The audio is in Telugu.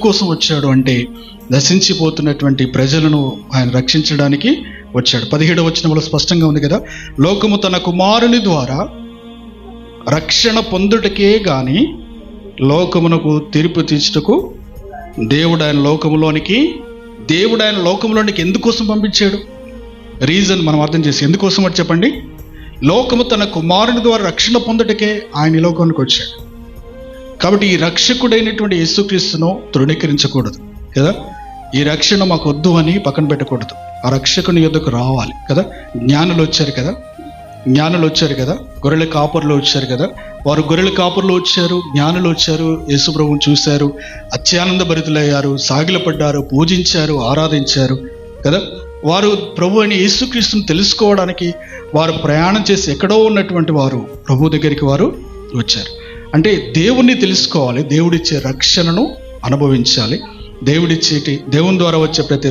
ఎందుకోసం వచ్చాడు అంటే నశించిపోతున్నటువంటి ప్రజలను ఆయన రక్షించడానికి వచ్చాడు. 17వ వచనంలో స్పష్టంగా ఉంది కదా, లోకము తన కుమారుని ద్వారా రక్షణ పొందుటకే గాని లోకమునకు తీర్పు తీర్చుటకు దేవుడు ఆయన లోకములోనికి ఎందుకోసం పంపించాడు? రీజన్ మనం అర్థం చేసి, ఎందుకోసం అని చెప్పండి. లోకము తన కుమారుని ద్వారా రక్షణ పొందుటకే ఆయన ఈ లోకానికి వచ్చాడు. కాబట్టి ఈ రక్షకుడైనటువంటి యేసుక్రీస్తును తృణీకరించకూడదు కదా. ఈ రక్షణ మాకు వద్దు అని పక్కన పెట్టకూడదు. ఆ రక్షకుని యొద్దకు రావాలి కదా. జ్ఞానులు వచ్చారు కదా, గొర్రెల కాపర్లు వచ్చారు కదా. వారు గొర్రెల కాపర్లు వచ్చారు, జ్ఞానులు వచ్చారు, యేసు ప్రభువును చూశారు, అత్యానంద భరితులయ్యారు, సాగిలపడ్డారు, పూజించారు, ఆరాధించారు కదా. వారు ప్రభు అయిన యేసుక్రీస్తును తెలుసుకోవడానికి వారు ప్రయాణం చేసి ఎక్కడో ఉన్నటువంటి వారు ప్రభు దగ్గరికి వారు వచ్చారు. అంటే దేవుణ్ణి తెలుసుకోవాలి, దేవుడిచ్చే రక్షణను అనుభవించాలి. దేవుని ద్వారా వచ్చే ప్రతి